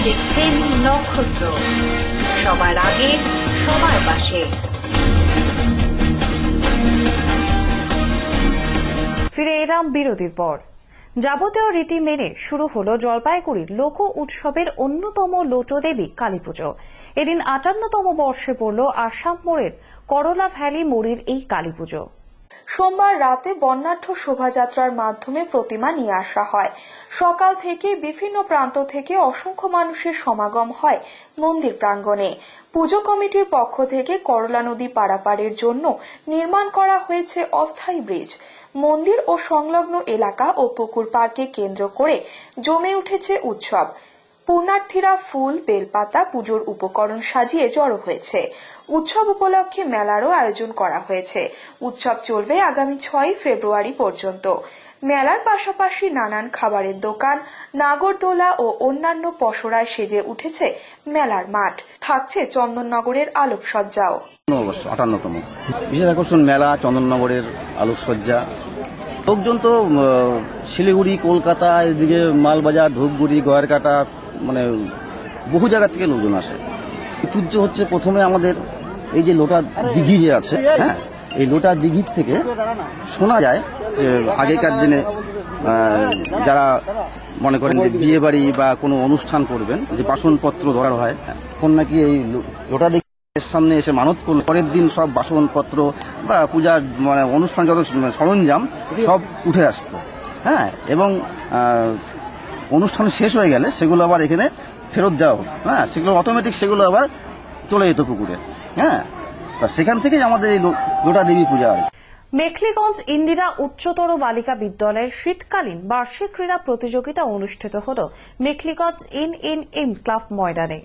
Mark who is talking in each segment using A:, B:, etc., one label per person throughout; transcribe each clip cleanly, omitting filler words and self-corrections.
A: দেখছেন নক্ষত্র, সবার আগে সবার পাশে। ফিরে এলাম বিরতির পর। যাবতীয় রীতি মেনে শুরু হলো জলপাইগুড়ির লোক উৎসবের অন্যতম লোটদেবী কালীপুজো। এদিন ৫৮তম বর্ষে পড়ল আসাম মোড়ের করলা ভ্যালি মোড়ের এই কালীপুজো।
B: সোমবার রাতে বর্ণাঢ্য শোভাযাত্রার মাধ্যমে প্রতিমা নিয়ে আসা হয়। সকাল থেকে বিভিন্ন প্রান্ত থেকে অসংখ্য মানুষের সমাগম হয় মন্দির প্রাঙ্গণে। পুজো কমিটির পক্ষ থেকে করলা নদী পারাপারের জন্য নির্মাণ করা হয়েছে অস্থায়ী ব্রিজ। মন্দির ও সংলগ্ন এলাকা ও পুকুর পার্কে কেন্দ্র করে জমে উঠেছে উৎসব। পুণ্যার্থীরা ফুল, বেলপাতা, পুজোর উপকরণ সাজিয়ে জড়ো হয়েছে। উৎসব উপলক্ষে মেলারও আয়োজন করা হয়েছে। উৎসব চলবে আগামী ৬ ফেব্রুয়ারি পর্যন্ত। মেলার পাশাপাশি নানান খাবারের দোকান, নাগরদোলা ও অন্যান্য পসরায় সেজে উঠেছে মেলার মাঠ। থাকছে চন্দননগরের আলোকসজ্জাও।
C: ৫৮তম বিশেষ আকর্ষণ মেলা, চন্দননগরের আলোকসজ্জা। লোকজন তো শিলিগুড়ি, কলকাতা, এদিকে মালবাজার, ধূপগুড়ি, গয়েরকাটা, মানে বহু জায়গা থেকে লোকজন আসে। ঐতিহ্য হচ্ছে প্রথমে আমাদের এই যে লোটা দিঘি যে আছে, হ্যাঁ, এই লোটা দিঘির থেকে শোনা যায় যে আগেকার দিনে যারা মনে করেন যে বিয়ে বাড়ি বা কোনো অনুষ্ঠান করবেন, যে বাসনপত্র ধরা হয়, তখন নাকি এই লোটা দিঘির সামনে এসে মানত করলে পরের দিন সব বাসনপত্র বা পূজার মানে অনুষ্ঠান যত সরঞ্জাম সব উঠে আসতো, হ্যাঁ, এবং অনুষ্ঠান শেষ হয়ে গেলে সেগুলো আবার এখানে ফেরত দেওয়া, হ্যাঁ, সেগুলো অটোমেটিক সেগুলো আবার চলে যেত পুকুরে, হ্যাঁ। তা সেখান থেকেই আমাদের এই লোটা দেবী পূজা হয়।
B: মেখলিগঞ্জ ইন্দিরা উচ্চতর বালিকা বিদ্যালয়ের শীতকালীন বার্ষিক ক্রীড়া প্রতিযোগিতা অনুষ্ঠিত হল মেখলিগঞ্জ এনএনএম ক্লাব ময়দানে।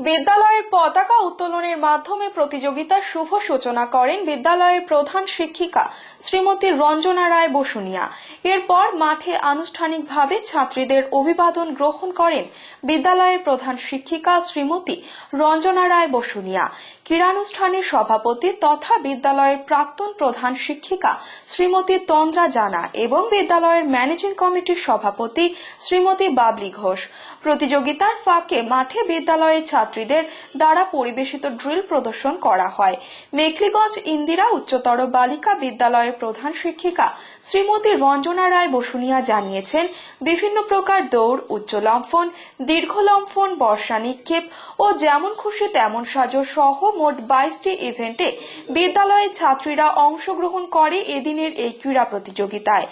B: বিদ্যালয়ের পতাকা উত্তোলনের মাধ্যমে প্রতিযোগিতার শুভ সূচনা করেন বিদ্যালয়ের প্রধান শিক্ষিকা শ্রীমতী রঞ্জনা রায় বসুনিয়া। এরপর মাঠে আনুষ্ঠানিকভাবে ছাত্রীদের অভিবাদন গ্রহণ করেন বিদ্যালয়ের প্রধান শিক্ষিকা শ্রীমতী রঞ্জনা রায় বসুনিয়া। ক্রীড়ানুষ্ঠানের সভাপতি তথা বিদ্যালয়ের প্রাক্তন প্রধান শিক্ষিকা শ্রীমতী তন্দ্রা জানা এবং বিদ্যালয়ের ম্যানেজিং কমিটির সভাপতি শ্রীমতী বাবলি ঘোষ। প্রতিযোগিতার ফাঁকে মাঠে বিদ্যালয়ের ছাত্রীদের দ্বারা পরিবেশিত ড্রিল প্রদর্শন করা হয়। মেখলিগঞ্জ ইন্দিরা উচ্চতর বালিকা বিদ্যালয়ের প্রধান শিক্ষিকা শ্রীমতী রঞ্জনা রায় বসুনিয়া জানিয়েছেন, বিভিন্ন প্রকার দৌড়, উচ্চ লম্ফন, দীর্ঘ লম্ফন, বর্ষা নিক্ষেপ ও যেমন খুশি তেমন সাজো সহ মোট 22টি ইভেন্টে বিদ্যালয়ের ছাত্রীরা অংশগ্রহণ করে এদিনের এই ক্রীড়া প্রতিযোগিতায়।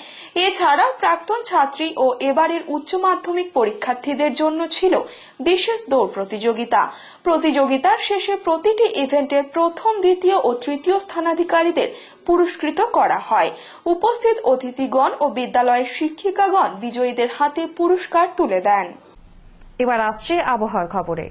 B: এছাড়াও প্রাক্তন ছাত্রী ও এবারের উচ্চ মাধ্যমিক পরীক্ষার্থীদের জন্য ছিল বিশেষ দৌড় প্রতিযোগিতা। প্রতিযোগিতার শেষে প্রতিটি ইভেন্টের প্রথম, দ্বিতীয় ও তৃতীয় স্থানাধিকারীদের পুরস্কৃত করা হয়। উপস্থিত অতিথিগণ ও বিদ্যালয়ের শিক্ষিকাগণ বিজয়ীদের হাতে পুরস্কার তুলে দেন।
A: এবার আসছে আবহাওয়ার খবরে।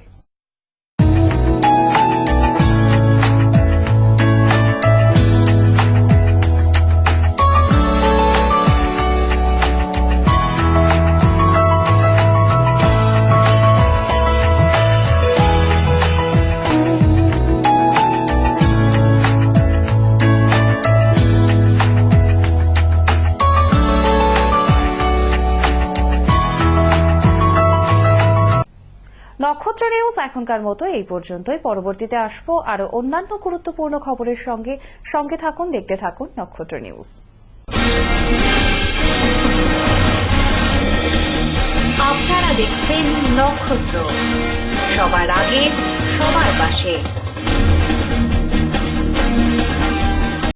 A: নক্ষত্র নিউজ এখনকার মতো এই পর্যন্তই। পরবর্তীতে আসবো আরো অন্যান্য গুরুত্বপূর্ণ খবরের সঙ্গে। সঙ্গে থাকুন, দেখতে থাকুন নক্ষত্র নিউজ। আপনারা দেখছেন নক্ষত্র, সবার আগে সবার পাশে।